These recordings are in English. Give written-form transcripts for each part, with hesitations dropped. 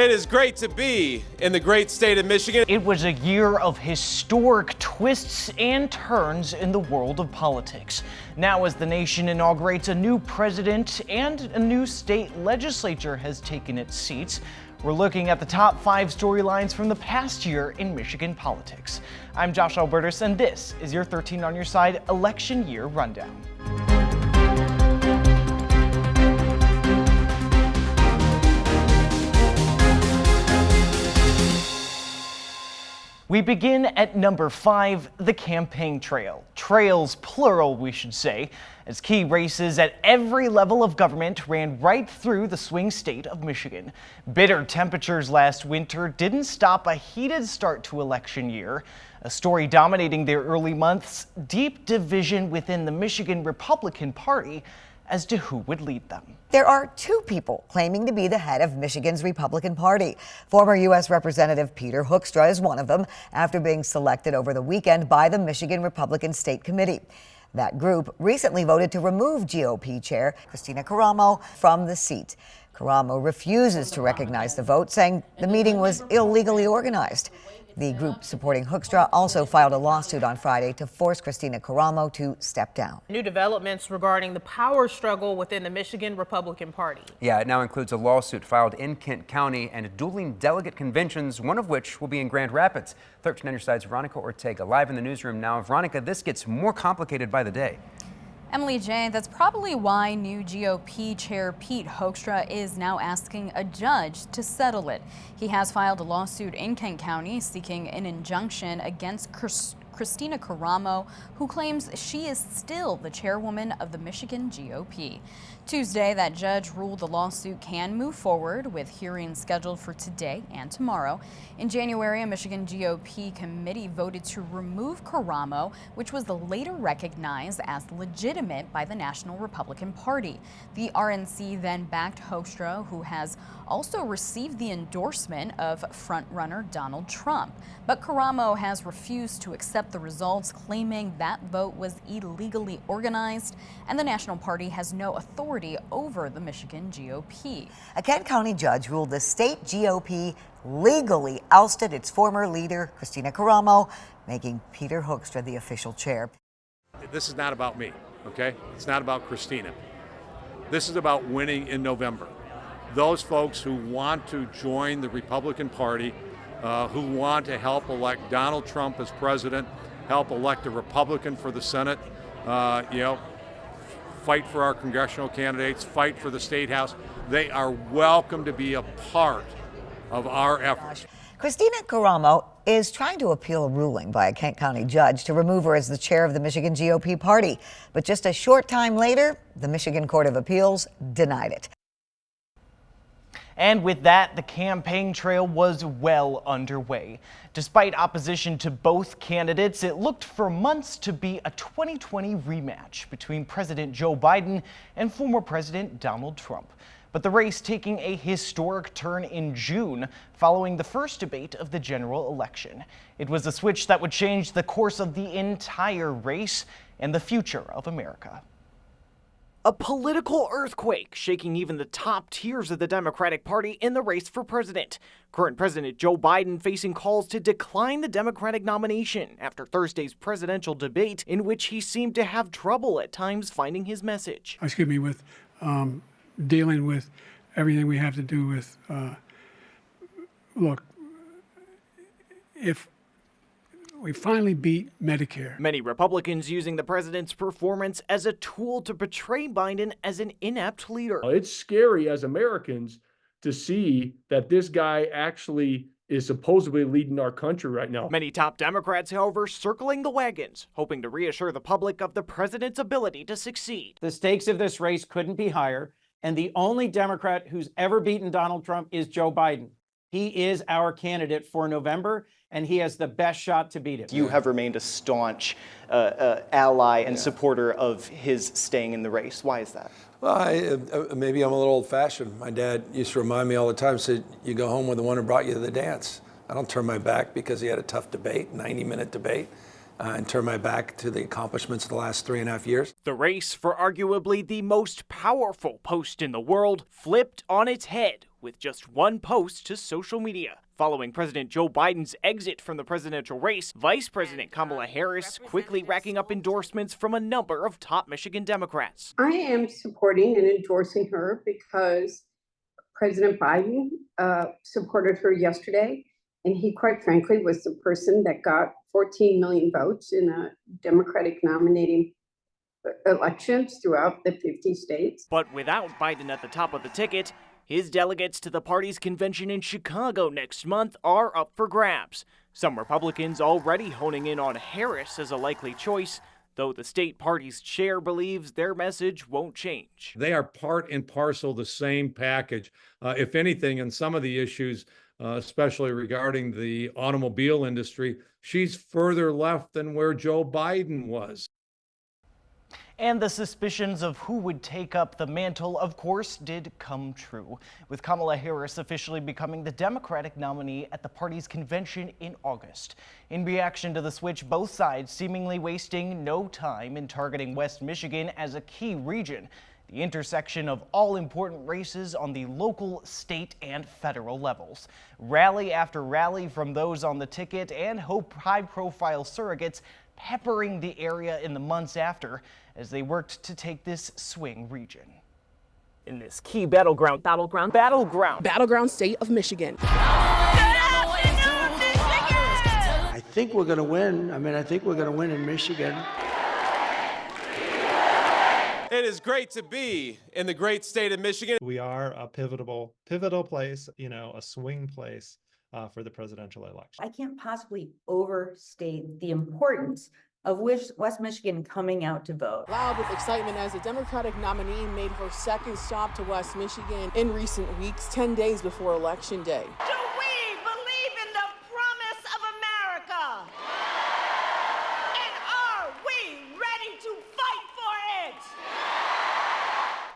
It is great to be in the great state of Michigan. It was a year of historic twists and turns in the world of politics. Now, as the nation inaugurates a new president and a new state legislature has taken its seats, we're looking at the top 5 storylines from the past year in Michigan politics. I'm Josh Alburtus, and this is your 13 on your side election year rundown. We begin at number 5, the campaign trail. Trails, plural, we should say, as key races at every level of government ran right through the swing state of Michigan. Bitter temperatures last winter didn't stop a heated start to election year. A story dominating their early months, deep division within the Michigan Republican Party as to who would lead them. There are 2 people claiming to be the head of Michigan's Republican Party. Former U.S. Representative Peter Hoekstra is one of them after being selected over the weekend by the Michigan Republican State Committee. That group recently voted to remove GOP Chair Kristina Karamo from the seat. Karamo refuses to recognize the vote, saying the meeting was illegally organized. The group supporting Hoekstra also filed a lawsuit on Friday to force Kristina Karamo to step down. New developments regarding the power struggle within the Michigan Republican Party. Yeah, it now includes a lawsuit filed in Kent County and dueling delegate conventions, one of which will be in Grand Rapids. 13 on your side's Veronica Ortega live in the newsroom now. Veronica, this gets more complicated by the day. Emily J., that's probably why new GOP Chair Pete Hoekstra is now asking a judge to settle it. He has filed a lawsuit in Kent County seeking an injunction against Kristina Karamo, who claims she is still the chairwoman of the Michigan GOP. Tuesday, that judge ruled the lawsuit can move forward with hearings scheduled for today and tomorrow. In January, a Michigan GOP committee voted to remove Karamo, which was later recognized as legitimate by the National Republican Party. The RNC then backed Hoekstra, who has also received the endorsement of frontrunner Donald Trump. But Karamo has refused to accept the results, claiming that vote was illegally organized, and the National Party has no authority over the Michigan GOP. A Kent County judge ruled the state GOP legally ousted its former leader, Kristina Karamo, making Peter Hoekstra the official chair. This is not about me, okay? It's not about Kristina. This is about winning in November. Those folks who want to join the Republican Party, who want to help elect Donald Trump as president, help elect a Republican for the Senate, fight for our congressional candidates, fight for the State House. They are welcome to be a part of our efforts. Kristina Karamo is trying to appeal a ruling by a Kent County judge to remove her as the chair of the Michigan GOP party. But just a short time later, the Michigan Court of Appeals denied it. And with that, the campaign trail was well underway. Despite opposition to both candidates, it looked for months to be a 2020 rematch between President Joe Biden and former President Donald Trump. But the race taking a historic turn in June following the first debate of the general election. It was a switch that would change the course of the entire race and the future of America. A political earthquake shaking even the top tiers of the Democratic Party in the race for president. Current President Joe Biden facing calls to decline the Democratic nomination after Thursday's presidential debate, in which he seemed to have trouble at times finding his message. With dealing with everything we have to do with, look, if we finally beat Medicare. Many Republicans using the president's performance as a tool to portray Biden as an inept leader. It's scary as Americans to see that this guy actually is supposedly leading our country right now. Many top Democrats, however, circling the wagons, hoping to reassure the public of the president's ability to succeed. The stakes of this race couldn't be higher, and the only Democrat who's ever beaten Donald Trump is Joe Biden. He is our candidate for November, and he has the best shot to beat him. You have remained a staunch ally and supporter of his staying in the race. Why is that? Well, maybe I'm a little old-fashioned. My dad used to remind me all the time, said, you go home with the one who brought you to the dance. I don't turn my back because he had a tough debate, 90-minute debate. And turn my back to the accomplishments of the last 3.5 years. The race for arguably the most powerful post in the world flipped on its head with just one post to social media. Following President Joe Biden's exit from the presidential race, Vice President Kamala Harris quickly racking up endorsements from a number of top Michigan Democrats. I am supporting and endorsing her because President Biden supported her yesterday, and he, quite frankly, was the person that got 14 million votes in a Democratic nominating elections throughout the 50 states. But without Biden at the top of the ticket, his delegates to the party's convention in Chicago next month are up for grabs. Some Republicans already honing in on Harris as a likely choice, though the state party's chair believes their message won't change. They are part and parcel the same package. If anything, in some of the issues, especially regarding the automobile industry, she's further left than where Joe Biden was. And the suspicions of who would take up the mantle, of course, did come true, with Kamala Harris officially becoming the Democratic nominee at the party's convention in August. In reaction to the switch, both sides seemingly wasting no time in targeting West Michigan as a key region, the intersection of all important races on the local, state, and federal levels. Rally after rally from those on the ticket and high-profile surrogates peppering the area in the months after as they worked to take this swing region. In this key battleground state of Michigan. I think we're going to win. I think we're going to win in Michigan. It is great to be in the great state of Michigan. We are a pivotal place, a swing place for the presidential election. I can't possibly overstate the importance of West Michigan coming out to vote. Loud with excitement as the Democratic nominee made her second stop to West Michigan in recent weeks, 10 days before Election Day. Do we believe in the promise of America? And are we ready to fight for it?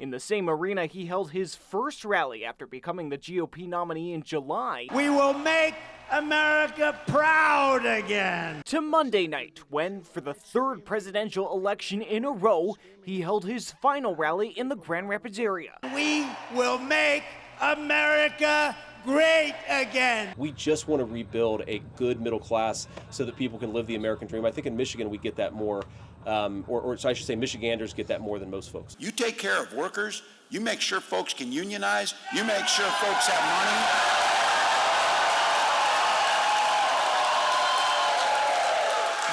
In the same arena, he held his first rally after becoming the GOP nominee in July. We will make America proud again. To Monday night, when, for the third presidential election in a row, he held his final rally in the Grand Rapids area. We will make America great again. We just want to rebuild a good middle class so that people can live the American dream. I think in Michigan we get that more, or I should say Michiganders get that more than most folks. You take care of workers, you make sure folks can unionize, you make sure folks have money.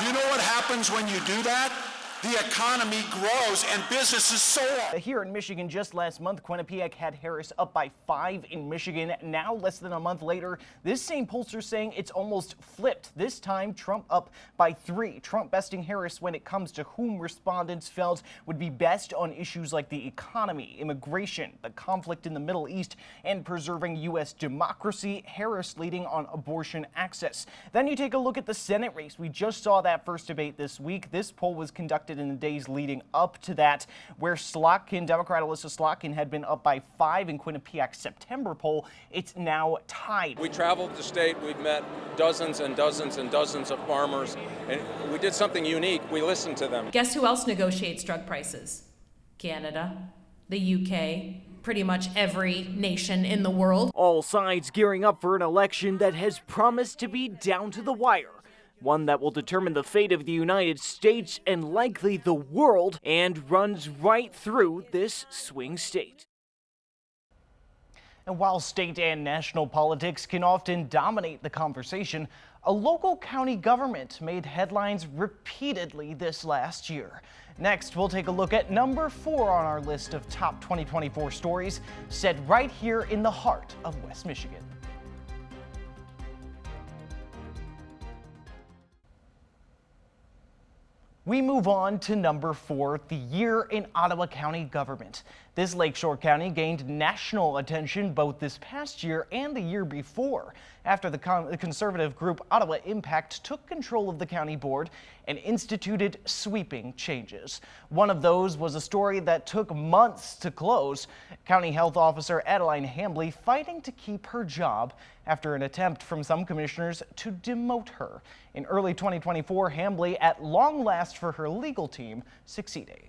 You know what happens when you do that? The economy grows and businesses soar. Here in Michigan just last month, Quinnipiac had Harris up by 5 in Michigan. Now, less than a month later, this same pollster saying it's almost flipped. This time, Trump up by 3. Trump besting Harris when it comes to whom respondents felt would be best on issues like the economy, immigration, the conflict in the Middle East, and preserving U.S. democracy. Harris leading on abortion access. Then you take a look at the Senate race. We just saw that first debate this week. This poll was conducted in the days leading up to that, where Democrat Alyssa Slotkin had been up by 5 in Quinnipiac's September poll. It's now tied. We traveled the state. We've met dozens and dozens and dozens of farmers, and we did something unique. We listened to them. Guess who else negotiates drug prices? Canada, the UK, pretty much every nation in the world. All sides gearing up for an election that has promised to be down to the wire. One that will determine the fate of the United States and likely the world, and runs right through this swing state. And while state and national politics can often dominate the conversation, a local county government made headlines repeatedly this last year. Next, we'll take a look at number 4 on our list of top 2024 stories, set right here in the heart of West Michigan. We move on to number 4, the year in Ottawa County government. This Lakeshore County gained national attention both this past year and the year before, after the conservative group Ottawa Impact took control of the county board and instituted sweeping changes. One of those was a story that took months to close. County Health Officer Adeline Hamley fighting to keep her job after an attempt from some commissioners to demote her. In early 2024, Hamley, at long last for her legal team, succeeded.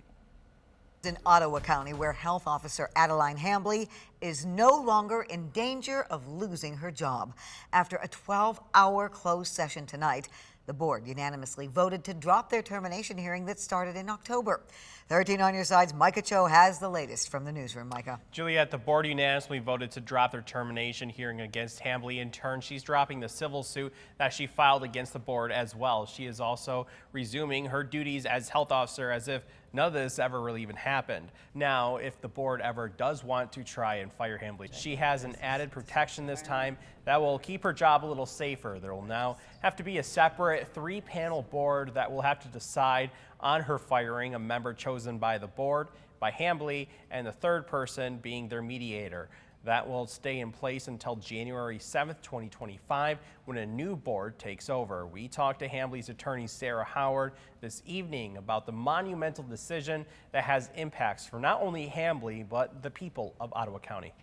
In Ottawa County, where health officer Adeline Hamley is no longer in danger of losing her job. After a 12-hour closed session tonight, the board unanimously voted to drop their termination hearing that started in October. 13 on your side's Micah Cho has the latest from the newsroom. Micah. Juliet, the board unanimously voted to drop their termination hearing against Hamley. In turn, she's dropping the civil suit that she filed against the board as well. She is also resuming her duties as health officer as if none of this ever really even happened. Now, if the board ever does want to try and fire Hamley, she has an added protection this time that will keep her job a little safer. There will now have to be a separate 3-panel board that will have to decide on her firing, a member chosen by the board, by Hamley, and the third person being their mediator. That will stay in place until January 7th, 2025, when a new board takes over. We talked to Hamley's attorney, Sarah Howard, this evening about the monumental decision that has impacts for not only Hamley, but the people of Ottawa County.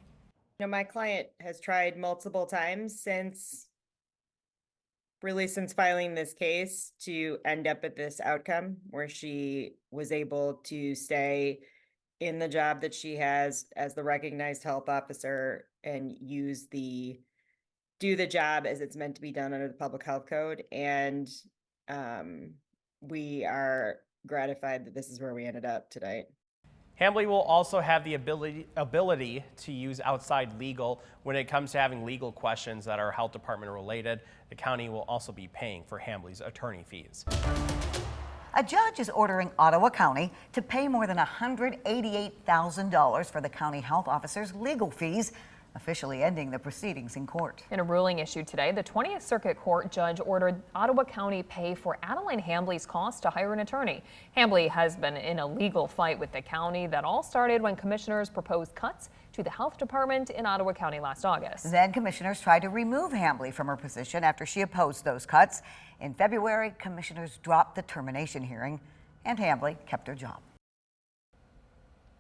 You know, my client has tried multiple times since filing this case to end up at this outcome where she was able to stay in the job that she has as the recognized health officer and do the job as it's meant to be done under the public health code. And we are gratified that this is where we ended up tonight. Hamley will also have the ability to use outside legal when it comes to having legal questions that are health department related. The county will also be paying for Hamley's attorney fees. A judge is ordering Ottawa County to pay more than $188,000 for the county health officer's legal fees, officially ending the proceedings in court. In a ruling issued today, the 20th Circuit Court judge ordered Ottawa County pay for Adeline Hamley's cost to hire an attorney. Hamley has been in a legal fight with the county that all started when commissioners proposed cuts to the health department in Ottawa County last August. Then commissioners tried to remove Hamley from her position after she opposed those cuts. In February, commissioners dropped the termination hearing and Hamley kept her job.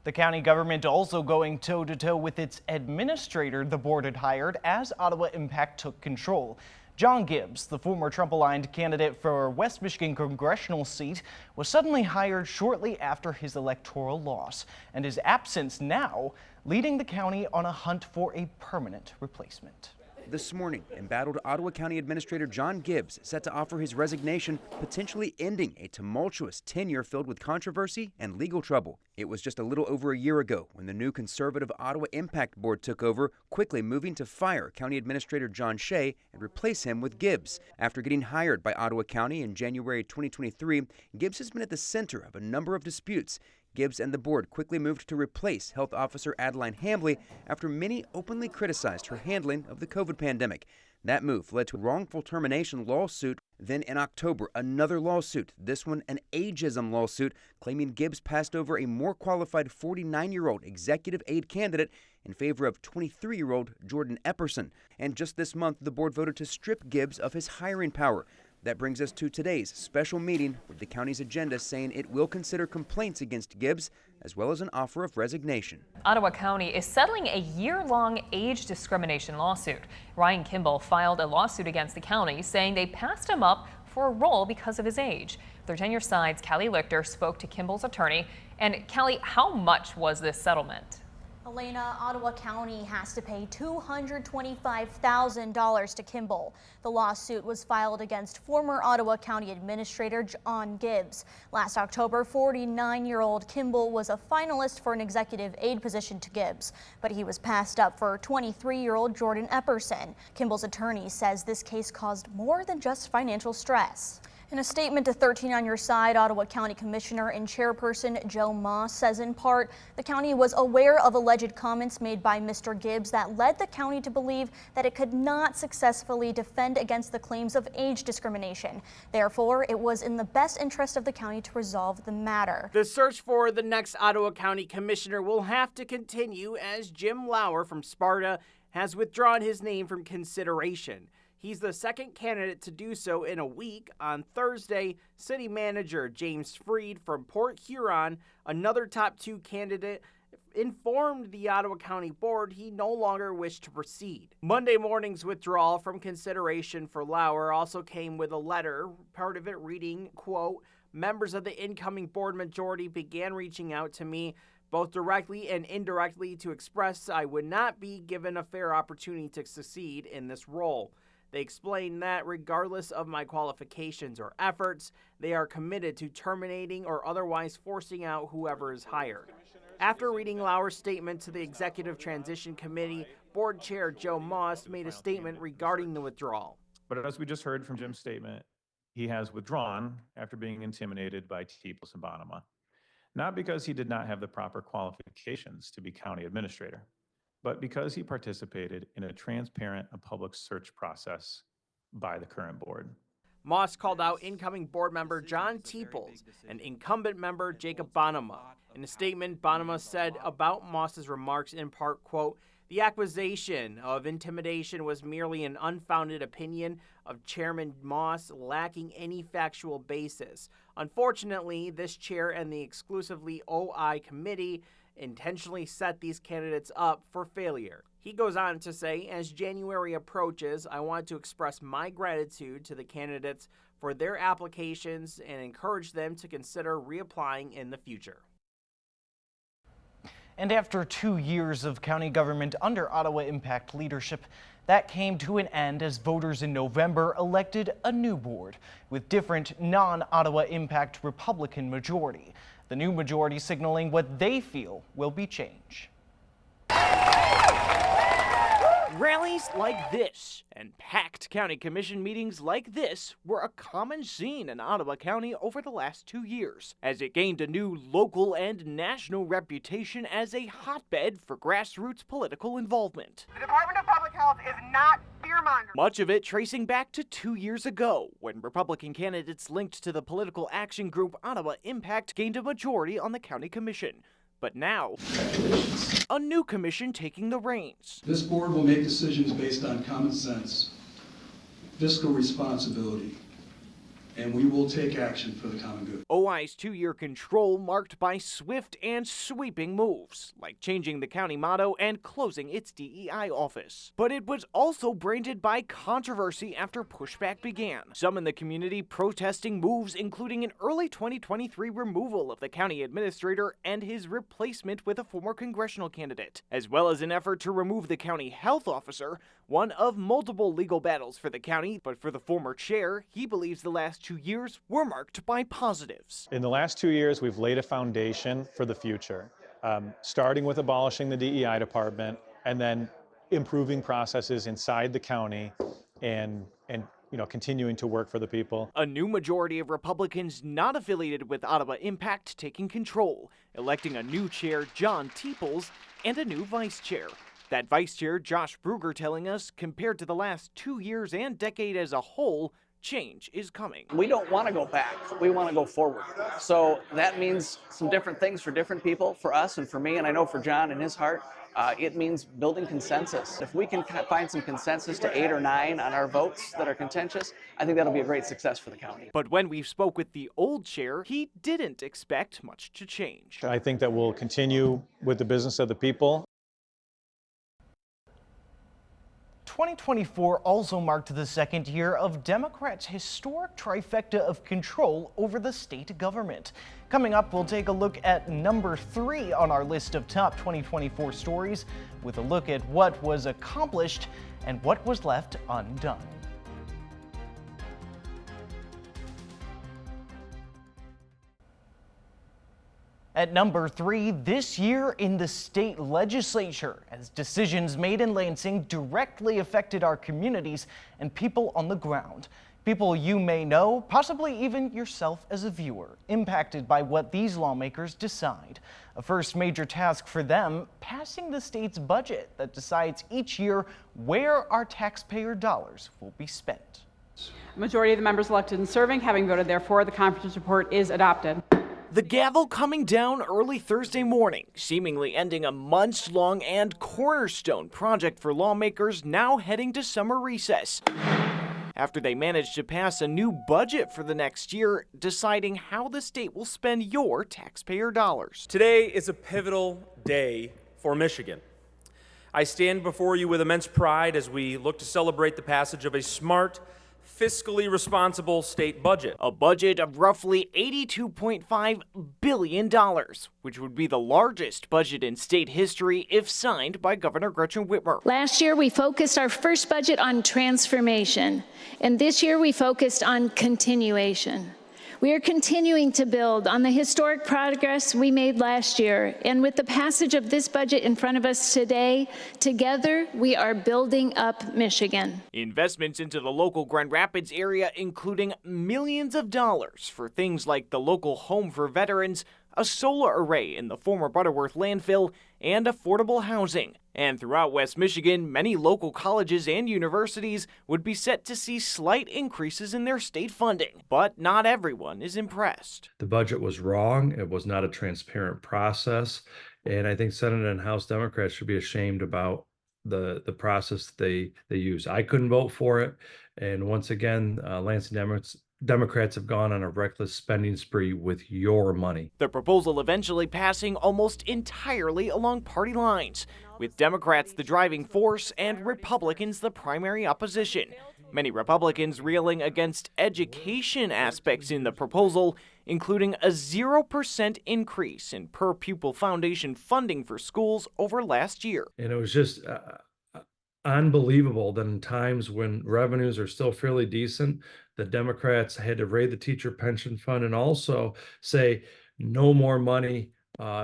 The county government also going toe-to-toe with its administrator the board had hired as Ottawa Impact took control. John Gibbs, the former Trump-aligned candidate for West Michigan congressional seat, was suddenly hired shortly after his electoral loss, and his absence now leading the county on a hunt for a permanent replacement. This morning, embattled Ottawa County Administrator John Gibbs set to offer his resignation, potentially ending a tumultuous tenure filled with controversy and legal trouble. It was just a little over a year ago when the new conservative Ottawa Impact Board took over, quickly moving to fire County Administrator John Shea and replace him with Gibbs. After getting hired by Ottawa County in January 2023, Gibbs has been at the center of a number of disputes. Gibbs and the board quickly moved to replace health officer Adeline Hamley after many openly criticized her handling of the COVID pandemic. That move led to a wrongful termination lawsuit. Then in October, another lawsuit, this one an ageism lawsuit, claiming Gibbs passed over a more qualified 49-year-old executive aide candidate in favor of 23-year-old Jordan Epperson. And just this month, the board voted to strip Gibbs of his hiring power. That brings us to today's special meeting with the county's agenda saying it will consider complaints against Gibbs as well as an offer of resignation. Ottawa County is settling a year-long age discrimination lawsuit. Ryan Kimball filed a lawsuit against the county saying they passed him up for a role because of his age. 13 on your side's Callie Lichter spoke to Kimball's attorney. And Callie, how much was this settlement? Elena, Ottawa County has to pay $225,000 to Kimball. The lawsuit was filed against former Ottawa County Administrator John Gibbs. Last October, 49-year-old Kimball was a finalist for an executive aide position to Gibbs, but he was passed up for 23-year-old Jordan Epperson. Kimball's attorney says this case caused more than just financial stress. In a statement to 13 on your side, Ottawa County Commissioner and Chairperson Joe Moss says in part, the county was aware of alleged comments made by Mr. Gibbs that led the county to believe that it could not successfully defend against the claims of age discrimination. Therefore, it was in the best interest of the county to resolve the matter. The search for the next Ottawa County Commissioner will have to continue as Jim Lauer from Sparta has withdrawn his name from consideration. He's the second candidate to do so in a week. On Thursday, City Manager James Freed from Port Huron, another top 2 candidate, informed the Ottawa County Board he no longer wished to proceed. Monday morning's withdrawal from consideration for Lauer also came with a letter, part of it reading, quote, members of the incoming board majority began reaching out to me, both directly and indirectly, to express I would not be given a fair opportunity to succeed in this role. They explained that regardless of my qualifications or efforts, they are committed to terminating or otherwise forcing out whoever is hired. After reading Lauer's statement to the Executive Transition Committee, Board Chair Joe Moss made a statement regarding the withdrawal. But as we just heard from Jim's statement, he has withdrawn after being intimidated by Peoples and Bonema. Not because he did not have the proper qualifications to be county administrator, but because he participated in a transparent and public search process by the current board. Moss called out incoming board member John Peoples and incumbent member Jacob Bonema. In a statement, Bonema said about Moss's remarks in part, quote, "The accusation of intimidation was merely an unfounded opinion of Chairman Moss lacking any factual basis. Unfortunately, this chair and the exclusively OI committee intentionally set these candidates up for failure." He goes on to say, as January approaches, I want to express my gratitude to the candidates for their applications and encourage them to consider reapplying in the future. And after 2 years of county government under Ottawa Impact leadership, that came to an end as voters in November elected a new board with different non-Ottawa Impact Republican majority. The new majority signaling what they feel will be change. Rallies like this and packed county commission meetings like this were a common scene in Ottawa County over the last 2 years, as it gained a new local and national reputation as a hotbed for grassroots political involvement. The Department of Public Health is not fear-mongering. Much of it tracing back to 2 years ago, when Republican candidates linked to the political action group Ottawa Impact gained a majority on the county commission. But now, a new commission taking the reins. This board will make decisions based on common sense, fiscal responsibility, and we will take action for the common good. OI's 2-year control marked by swift and sweeping moves, like changing the county motto and closing its DEI office. But it was also branded by controversy after pushback began. Some in the community protesting moves, including an early 2023 removal of the county administrator and his replacement with a former congressional candidate, as well as an effort to remove the county health officer, one of multiple legal battles for the county. But for the former chair, he believes the last 2 years were marked by positives. In the last 2 years, we've laid a foundation for the future, starting with abolishing the DEI department and then improving processes inside the county and continuing to work for the people. A new majority of Republicans not affiliated with Ottawa Impact taking control, electing a new chair, John Peoples, and a new vice chair. That vice chair, Josh Bruger, telling us, compared to the last 2 years and decade as a whole, change is coming. We don't want to go back. We want to go forward. So that means some different things for different people, for us and for me, and I know for John and his heart, it means building consensus. If we can find some consensus to 8 or 9 on our votes that are contentious, I think that'll be a great success for the county. But when we spoke with the old chair, he didn't expect much to change. I think that we'll continue with the business of the people. 2024 also marked the second year of Democrats' historic trifecta of control over the state government. Coming up, we'll take a look at number 3 on our list of top 2024 stories, with a look at what was accomplished and what was left undone. At number 3, this year in the state legislature, as decisions made in Lansing directly affected our communities and people on the ground. People you may know, possibly even yourself as a viewer, impacted by what these lawmakers decide. A first major task for them, passing the state's budget that decides each year where our taxpayer dollars will be spent. A majority of the members elected and serving having voted therefore, the conference report is adopted. The gavel coming down early Thursday morning, seemingly ending a months-long and cornerstone project for lawmakers now heading to summer recess, after they managed to pass a new budget for the next year, deciding how the state will spend your taxpayer dollars. Today is a pivotal day for Michigan. I stand before you with immense pride as we look to celebrate the passage of a smart fiscally responsible state budget. A budget of roughly $82.5 billion, which would be the largest budget in state history if signed by Governor Gretchen Whitmer. Last year, we focused our first budget on transformation, and this year we focused on continuation. We are continuing to build on the historic progress we made last year, and with the passage of this budget in front of us today, together we are building up Michigan. Investments into the local Grand Rapids area, including millions of dollars for things like the local home for veterans, a solar array in the former Butterworth landfill, and affordable housing. And throughout West Michigan, many local colleges and universities would be set to see slight increases in their state funding. But not everyone is impressed. The budget was wrong. It was not a transparent process. And I think Senate and House Democrats should be ashamed about the process they use. I couldn't vote for it. And once again, Lansing Democrats have gone on a reckless spending spree with your money. The proposal eventually passing almost entirely along party lines, with Democrats the driving force and Republicans the primary opposition. Many Republicans railing against education aspects in the proposal, including a 0% increase in per-pupil foundation funding for schools over last year. And it was just unbelievable that in times when revenues are still fairly decent, the Democrats had to raid the teacher pension fund and also say no more money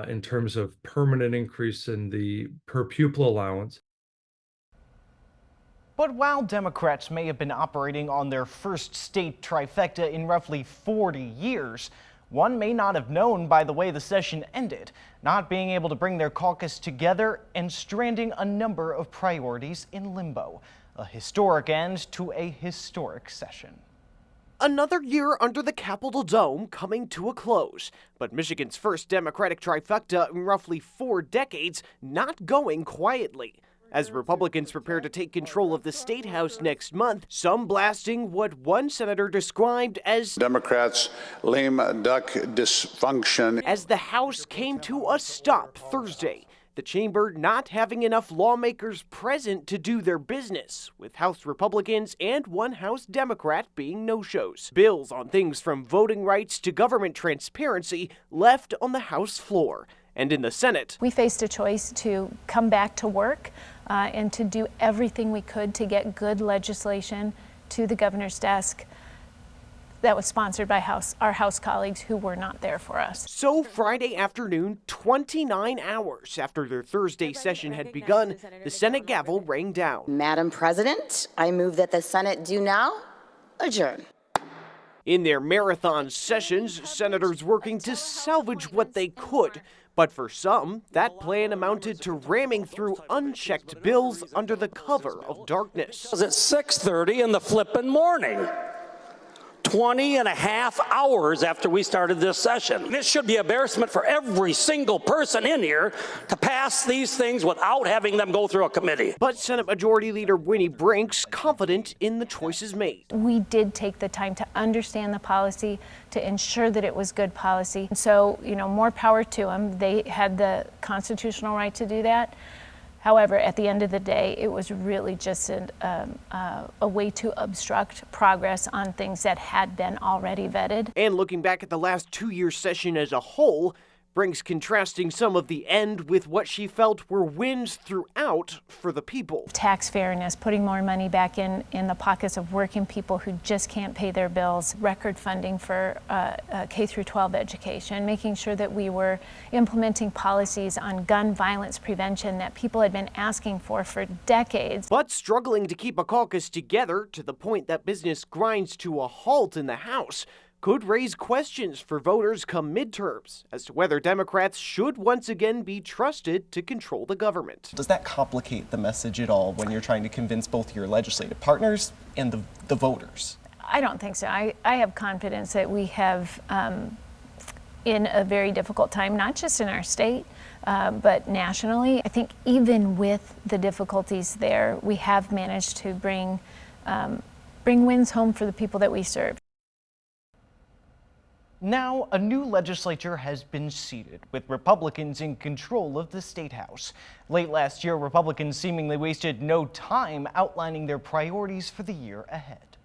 in terms of permanent increase in the per pupil allowance. But while Democrats may have been operating on their first state trifecta in roughly 40 years, one may not have known by the way the session ended, not being able to bring their caucus together and stranding a number of priorities in limbo. A historic end to a historic session. Another year under the Capitol Dome coming to a close, but Michigan's first Democratic trifecta in roughly 4 decades not going quietly. As Republicans prepare to take control of the State House next month, some blasting what one senator described as Democrats' lame duck dysfunction. As the House came to a stop Thursday, the chamber not having enough lawmakers present to do their business, with House Republicans and one House Democrat being no-shows. Bills on things from voting rights to government transparency left on the House floor. And in the Senate, We faced a choice to come back to work and to do everything we could to get good legislation to the governor's desk that was sponsored by our House colleagues who were not there for us. So Friday afternoon, 29 hours after their Thursday session had begun, the Senate gavel rang down. Madam President, I move that the Senate do now adjourn. In their marathon sessions, senators working to salvage what they could. But for some, that plan amounted to ramming through unchecked bills under the cover of darkness. It was at 6:30 in the flippin' morning. 20 and a half hours after we started this session. This should be embarrassment for every single person in here to pass these things without having them go through a committee. But Senate Majority Leader Winnie Brink's confident in the choices made. We did take the time to understand the policy, to ensure that it was good policy. So, more power to them. They had the constitutional right to do that. However, at the end of the day, it was really just a way to obstruct progress on things that had been already vetted. And looking back at the last 2-year session as a whole, Brink's contrasting some of the end with what she felt were wins throughout for the people. Tax fairness, putting more money back in the pockets of working people who just can't pay their bills, record funding for K-12 education, making sure that we were implementing policies on gun violence prevention that people had been asking for decades. But struggling to keep a caucus together to the point that business grinds to a halt in the House could raise questions for voters come midterms as to whether Democrats should once again be trusted to control the government. Does that complicate the message at all when you're trying to convince both your legislative partners and the voters? I don't think so. I have confidence that we have, in a very difficult time, not just in our state, but nationally. I think even with the difficulties there, we have managed to bring wins home for the people that we serve. Now, a new legislature has been seated, with Republicans in control of the State House. Late last year, Republicans seemingly wasted no time outlining their priorities for the year ahead.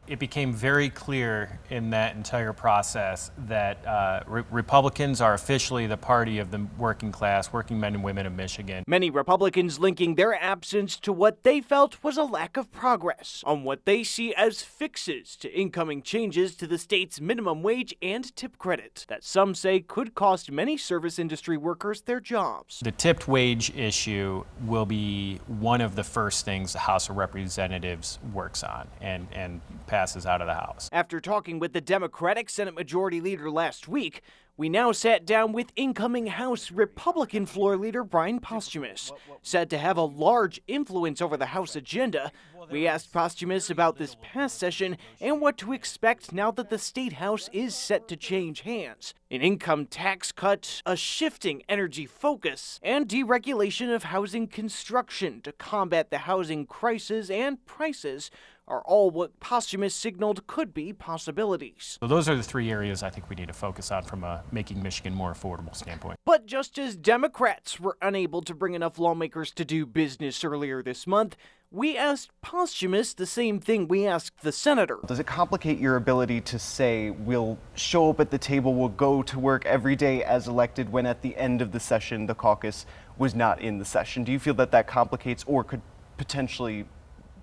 It became very clear in that entire process that Republicans are officially the party of the working class, working men and women of Michigan. Many Republicans linking their absence to what they felt was a lack of progress on what they see as fixes to incoming changes to the state's minimum wage and tip credit that some say could cost many service industry workers their jobs. The tipped wage issue will be one of the first things the House of Representatives works on and passes out of the House. After talking with the Democratic Senate Majority Leader last week, we now sat down with incoming House Republican Floor Leader Brian Posthumus, said to have a large influence over the House agenda. We asked Posthumus about this past session and what to expect now that the State House is set to change hands. An income tax cut, a shifting energy focus, and deregulation of housing construction to combat the housing crisis and prices are all what Posthumus signaled could be possibilities. So those are the three areas I think we need to focus on from a making Michigan more affordable standpoint. But just as Democrats were unable to bring enough lawmakers to do business earlier this month, we asked Posthumus the same thing we asked the senator. Does it complicate your ability to say we'll show up at the table, we'll go to work every day as elected when at the end of the session the caucus was not in the session? Do you feel that that complicates or could potentially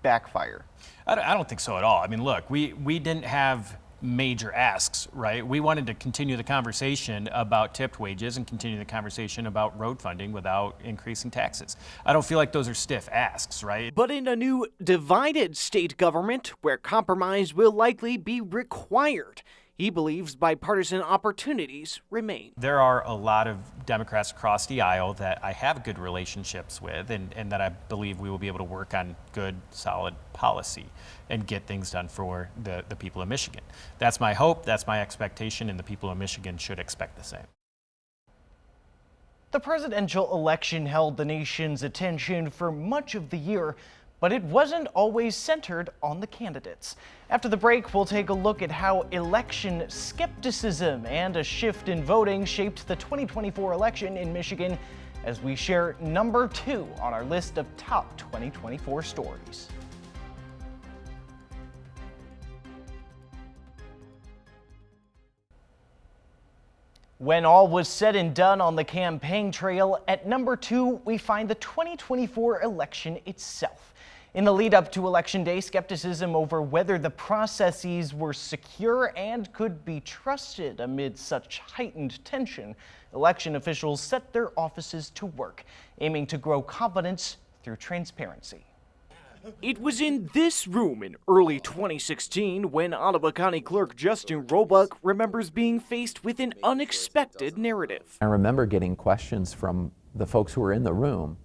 backfire? I don't think so at all. I mean, look, we didn't have major asks, right? We wanted to continue the conversation about tipped wages and continue the conversation about road funding without increasing taxes. I don't feel like those are stiff asks, right? But in a new divided state government where compromise will likely be required, he believes bipartisan opportunities remain. There are a lot of Democrats across the aisle that I have good relationships with and that I believe we will be able to work on good, solid policy and get things done for the people of Michigan. That's my hope, that's my expectation, and the people of Michigan should expect the same. The presidential election held the nation's attention for much of the year, but it wasn't always centered on the candidates. After the break, we'll take a look at how election skepticism and a shift in voting shaped the 2024 election in Michigan as we share number 2 on our list of top 2024 stories. When all was said and done on the campaign trail, at number 2, we find the 2024 election itself. In the lead up to Election Day, skepticism over whether the processes were secure and could be trusted amid such heightened tension, election officials set their offices to work, aiming to grow confidence through transparency. It was in this room in early 2016 when Ottawa County Clerk Justin Roebuck remembers being faced with an unexpected narrative. I remember getting questions from the folks who were in the room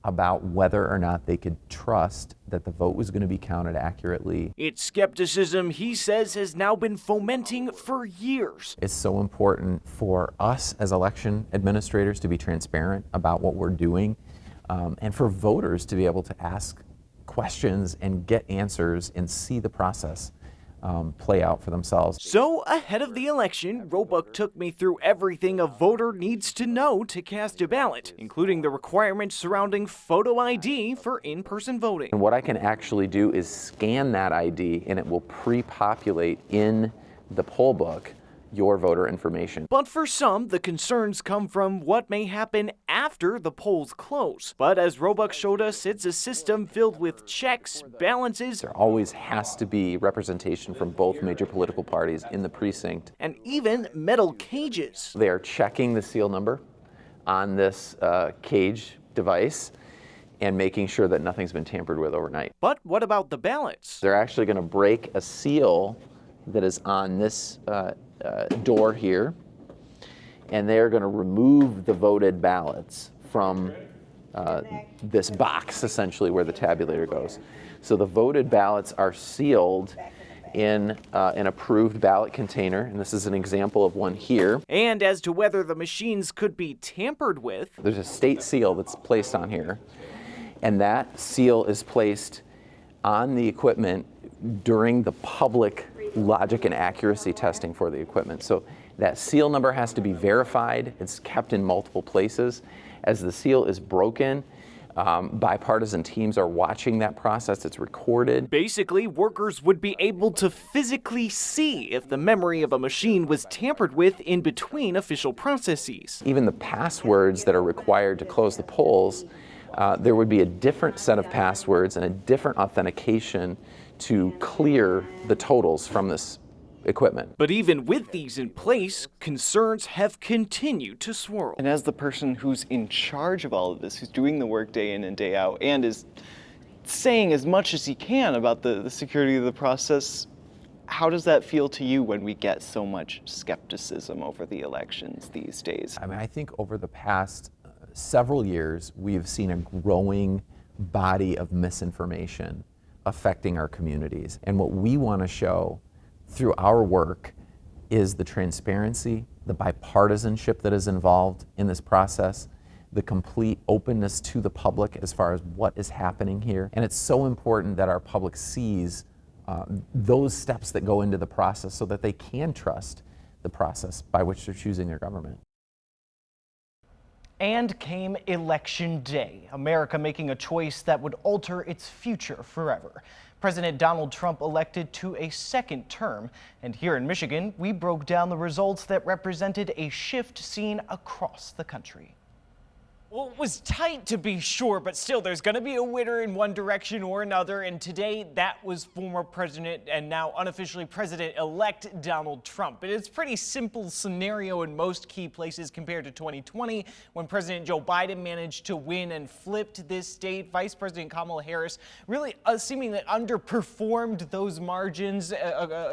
about whether or not they could trust that the vote was going to be counted accurately. It's skepticism he says has now been fomenting for years. It's so important for us as election administrators to be transparent about what we're doing, and for voters to be able to ask questions and get answers and see the process play out for themselves. So ahead of the election, Roebuck took me through everything a voter needs to know to cast a ballot, including the requirements surrounding photo ID for in-person voting. And what I can actually do is scan that ID and it will pre-populate in the poll book your voter information. But for some, the concerns come from what may happen after the polls close. But as Roebuck showed us, it's a system filled with checks, balances. There always has to be representation from both major political parties in the precinct. And even metal cages. They are checking the seal number on this cage device and making sure that nothing's been tampered with overnight. But what about the ballots? They're actually going to break a seal that is on this door here, and they're going to remove the voted ballots from this box, essentially, where the tabulator goes. So the voted ballots are sealed in an approved ballot container, and this is an example of one here. And as to whether the machines could be tampered with, there's a state seal that's placed on here, and that seal is placed on the equipment during the public logic and accuracy testing for the equipment. So that seal number has to be verified. It's kept in multiple places. As the seal is broken, Bipartisan teams are watching that process. It's recorded. Basically, workers would be able to physically see if the memory of a machine was tampered with in between official processes. Even the passwords that are required to close the polls, there would be a different set of passwords and a different authentication to clear the totals from this equipment. But even with these in place, concerns have continued to swirl. And as the person who's in charge of all of this, who's doing the work day in and day out, and is saying as much as he can about the security of the process, how does that feel to you when we get so much skepticism over the elections these days? I mean, I think over the past several years, we've seen a growing body of misinformation affecting our communities. And what we want to show through our work is the transparency, the bipartisanship that is involved in this process, the complete openness to the public as far as what is happening here. And it's so important that our public sees those steps that go into the process so that they can trust the process by which they're choosing their government. And came Election Day, America making a choice that would alter its future forever. President Donald Trump elected to a second term, and here in Michigan, we broke down the results that represented a shift seen across the country. Well, it was tight to be sure, but still, there's going to be a winner in one direction or another, and today that was former President and now unofficially President-elect Donald Trump. But it's a pretty simple scenario in most key places compared to 2020, when President Joe Biden managed to win and flipped this state. Vice President Kamala Harris really seemingly underperformed those margins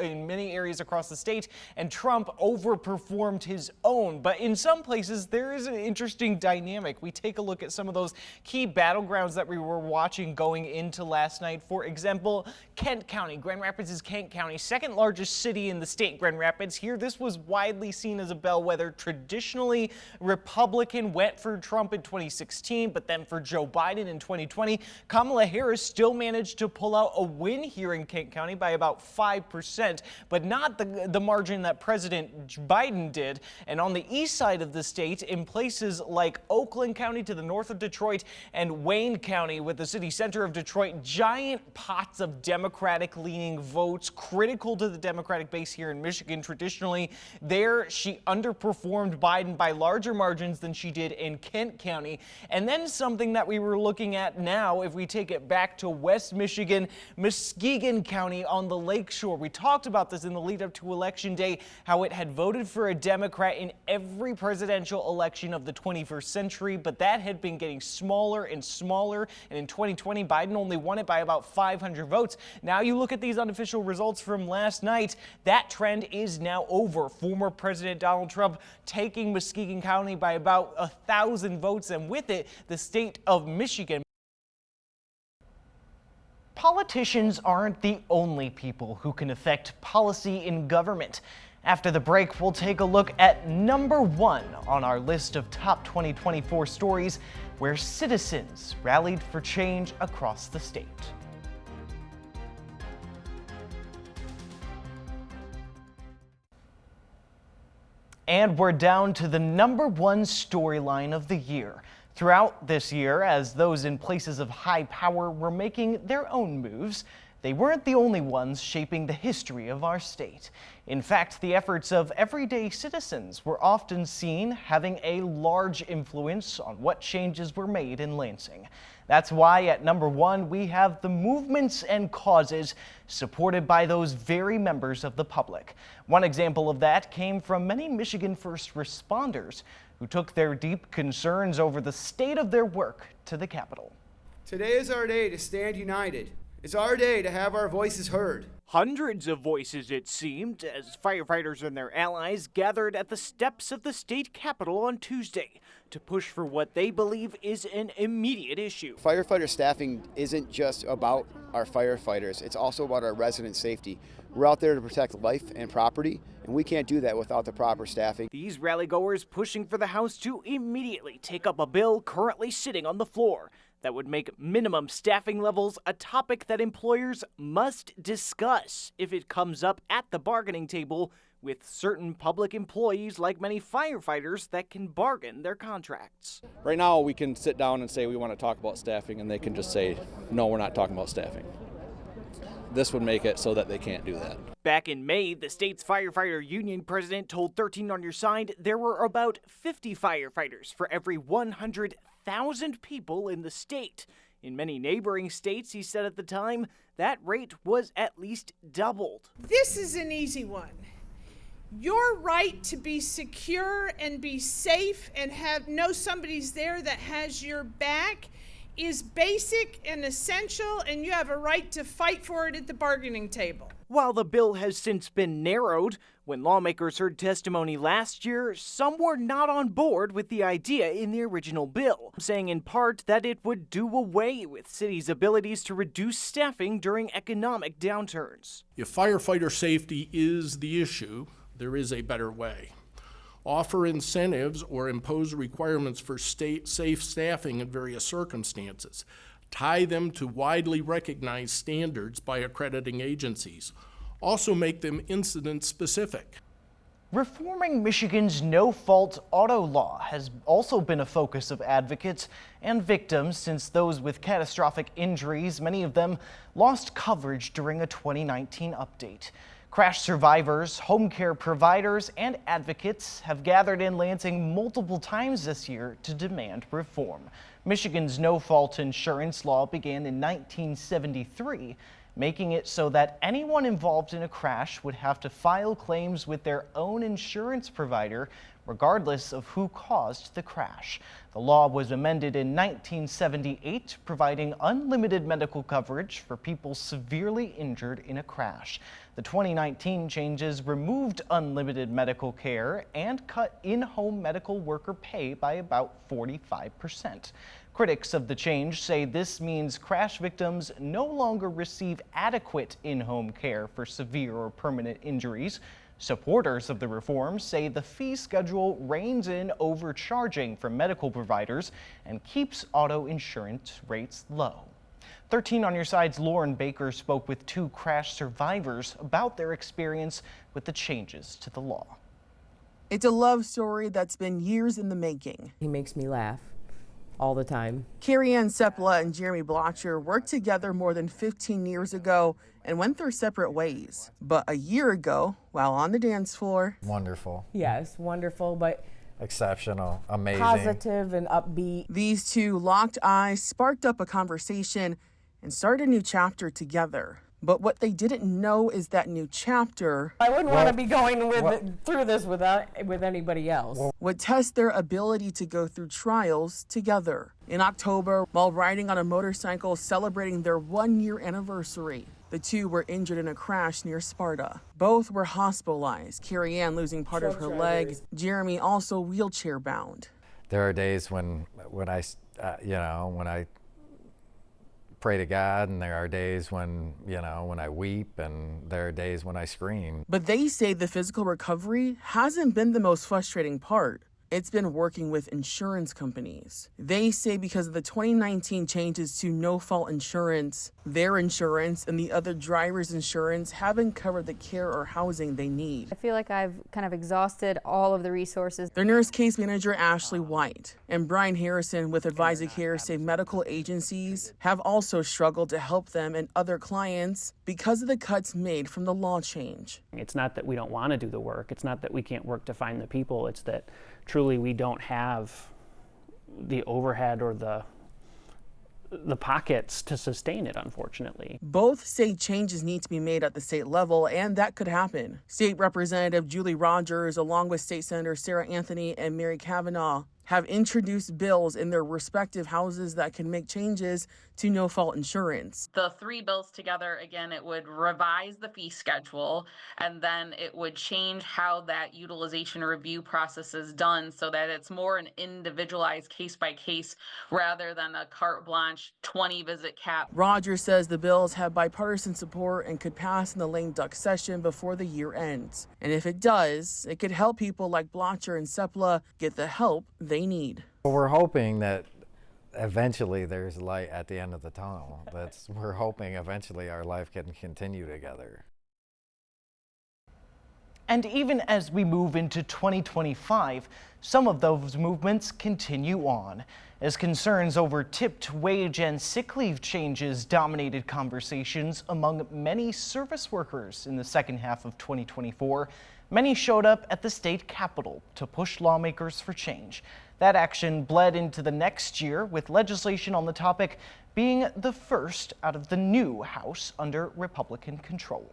in many areas across the state, and Trump overperformed his own. But in some places, there is an interesting dynamic. We take a look at some of those key battlegrounds that we were watching going into last night. For example, Kent County. Grand Rapids is Kent County, second largest city in the state, Grand Rapids. Here, this was widely seen as a bellwether. Traditionally, Republican went for Trump in 2016, but then for Joe Biden in 2020. Kamala Harris still managed to pull out a win here in Kent County by about 5%, but not the margin that President Biden did. And on the east side of the state, in places like Oakland County to the north of Detroit and Wayne County with the city center of Detroit, giant pots of Democratic-leaning votes critical to the Democratic base here in Michigan. Traditionally, there she underperformed Biden by larger margins than she did in Kent County. And then something that we were looking at now, if we take it back to West Michigan, Muskegon County on the Lakeshore. We talked about this in the lead up to Election Day, how it had voted for a Democrat in every presidential election of the 21st century, but that had been getting smaller and smaller, and in 2020, Biden only won it by about 500 votes. Now you look at these unofficial results from last night, that trend is now over. Former President Donald Trump taking Muskegon County by about 1,000 votes, and with it, the state of Michigan. Politicians aren't the only people who can affect policy in government. After the break, we'll take a look at number 1 on our list of top 2024 stories where citizens rallied for change across the state. And we're down to the number 1 storyline of the year. Throughout this year, as those in places of high power were making their own moves, they weren't the only ones shaping the history of our state. In fact, the efforts of everyday citizens were often seen having a large influence on what changes were made in Lansing. That's why at number 1, we have the movements and causes supported by those very members of the public. One example of that came from many Michigan first responders who took their deep concerns over the state of their work to the Capitol. Today is our day to stand united. It's our day to have our voices heard. Hundreds of voices, it seemed, as firefighters and their allies gathered at the steps of the state capitol on Tuesday to push for what they believe is an immediate issue. Firefighter staffing isn't just about our firefighters, it's also about our resident safety. We're out there to protect life and property, and we can't do that without the proper staffing. These rally-goers pushing for the House to immediately take up a bill currently sitting on the floor that would make minimum staffing levels a topic that employers must discuss if it comes up at the bargaining table with certain public employees, like many firefighters, that can bargain their contracts. Right now, we can sit down and say we want to talk about staffing, and they can just say, no, we're not talking about staffing. This would make it so that they can't do that. Back in May, the state's firefighter union president told 13 on Your Side there were about 50 firefighters for every 100,000 people in the state. In many neighboring states, he said at the time, that rate was at least doubled. This is an easy one. Your right to be secure and be safe and know somebody's there that has your back is basic and essential, and you have a right to fight for it at the bargaining table. While the bill has since been narrowed, when lawmakers heard testimony last year, some were not on board with the idea in the original bill, saying in part that it would do away with cities' abilities to reduce staffing during economic downturns. If firefighter safety is the issue, there is a better way. Offer incentives or impose requirements for safe staffing in various circumstances. Tie them to widely recognized standards by accrediting agencies. Also make them incident specific. Reforming Michigan's no-fault auto law has also been a focus of advocates and victims since those with catastrophic injuries, many of them lost coverage during a 2019 update. Crash survivors, home care providers, and advocates have gathered in Lansing multiple times this year to demand reform. Michigan's no-fault insurance law began in 1973, making it so that anyone involved in a crash would have to file claims with their own insurance provider, regardless of who caused the crash. The law was amended in 1978, providing unlimited medical coverage for people severely injured in a crash. The 2019 changes removed unlimited medical care and cut in-home medical worker pay by about 45%. Critics of the change say this means crash victims no longer receive adequate in-home care for severe or permanent injuries. Supporters of the reform say the fee schedule reins in overcharging from medical providers and keeps auto insurance rates low. 13 on Your Side's Lauren Baker spoke with two crash survivors about their experience with the changes to the law. It's a love story that's been years in the making. He makes me laugh all the time. Carrie Ann Sepla and Jeremy Blocher worked together more than 15 years ago and went their separate ways. But a year ago, while on the dance floor... Wonderful. Yes, wonderful, but... exceptional, amazing. Positive and upbeat. These two locked eyes, sparked up a conversation, and started a new chapter together. But what they didn't know is that new chapter... I wouldn't want to be going through this with anybody else. Would test their ability to go through trials together. In October, while riding on a motorcycle celebrating their 1-year anniversary, the two were injured in a crash near Sparta. Both were hospitalized, Carrie Ann losing part of her leg, Jeremy also wheelchair bound. There are days when I pray to God, and there are days when I weep, and there are days when I scream. But they say the physical recovery hasn't been the most frustrating part. It's been working with insurance companies. They say because of the 2019 changes to no-fault insurance, their insurance and the other driver's insurance haven't covered the care or housing they need. I feel like I've kind of exhausted all of the resources. Their nurse case manager, Ashley White, and Brian Harrison with AdvisaCare say medical agencies have also struggled to help them and other clients because of the cuts made from the law change. It's not that we don't want to do the work. It's not that we can't work to find the people. It's that truly we don't have the overhead or the pockets to sustain it, unfortunately. Both say changes need to be made at the state level, and that could happen. State Representative Julie Rogers, along with State Senator Sarah Anthony and Mary Kavanaugh, have introduced bills in their respective houses that can make changes to no-fault insurance. The three bills together, again, it would revise the fee schedule, and then it would change how that utilization review process is done so that it's more an individualized case-by-case rather than a carte blanche 20-visit cap. Rogers says the bills have bipartisan support and could pass in the lame duck session before the year ends. And if it does, it could help people like Blocher and Sepla get the help they need. Well, we're hoping that eventually there's light at the end of the tunnel. We're hoping eventually our life can continue together. And even as we move into 2025, some of those movements continue on, as concerns over tipped wage and sick leave changes dominated conversations among many service workers in the second half of 2024. Many showed up at the state capitol to push lawmakers for change. That action bled into the next year, with legislation on the topic being the first out of the new House under Republican control.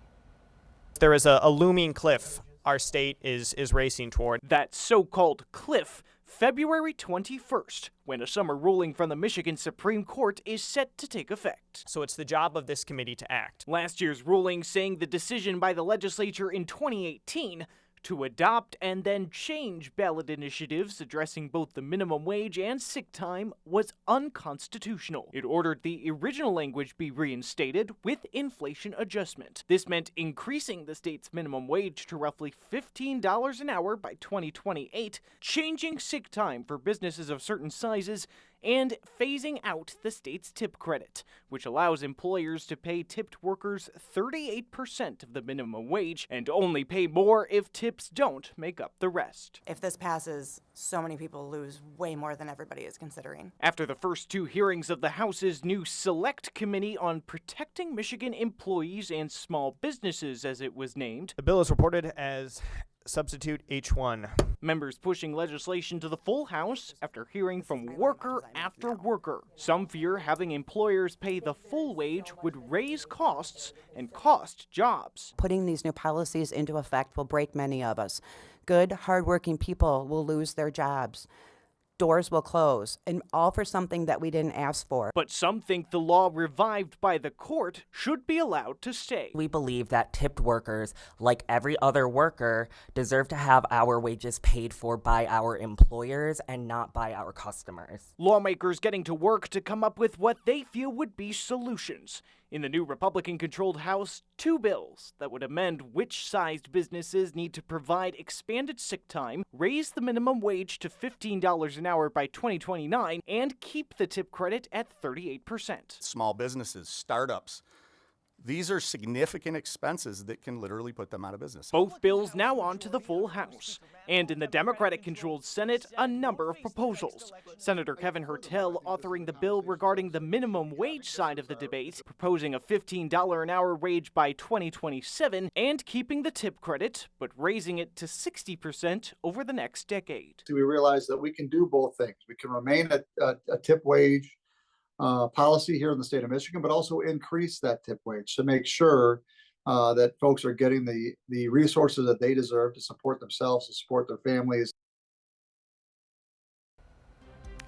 There is a looming cliff our state is racing toward. That so-called cliff, February 21st, when a summer ruling from the Michigan Supreme Court is set to take effect. So it's the job of this committee to act. Last year's ruling saying the decision by the legislature in 2018 to adopt and then change ballot initiatives addressing both the minimum wage and sick time was unconstitutional. It ordered the original language be reinstated with inflation adjustment. This meant increasing the state's minimum wage to roughly $15 an hour by 2028, changing sick time for businesses of certain sizes, and phasing out the state's tip credit, which allows employers to pay tipped workers 38% of the minimum wage and only pay more if tips don't make up the rest. If this passes, so many people lose way more than everybody is considering. After the first two hearings of the House's new Select Committee on Protecting Michigan Employees and Small Businesses, as it was named, the bill is reported as Substitute H1. Members pushing legislation to the full House after hearing from worker after worker. Some fear having employers pay the full wage would raise costs and cost jobs. Putting these new policies into effect will break many of us. Good, hardworking people will lose their jobs. Doors will close, and all for something that we didn't ask for. But some think the law revived by the court should be allowed to stay. We believe that tipped workers, like every other worker, deserve to have our wages paid for by our employers and not by our customers. Lawmakers getting to work to come up with what they feel would be solutions. In the new Republican-controlled House, two bills that would amend which sized businesses need to provide expanded sick time, raise the minimum wage to $15 an hour by 2029, and keep the tip credit at 38%. Small businesses, startups, these are significant expenses that can literally put them out of business. Both bills now on to the full House. And in the Democratic-controlled Senate, a number of proposals. Senator Kevin Hertel authoring the bill regarding the minimum wage side of the debate, proposing a $15 an hour wage by 2027, and keeping the tip credit, but raising it to 60% over the next decade. We realize that we can do both things. We can remain at a tip wage policy here in the state of Michigan, but also increase that tip wage to make sure that folks are getting the resources that they deserve to support themselves, to support their families.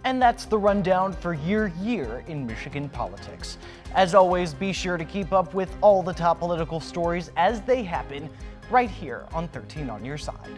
And that's the rundown for your year in Michigan politics. As always, be sure to keep up with all the top political stories as they happen right here on 13 on Your Side.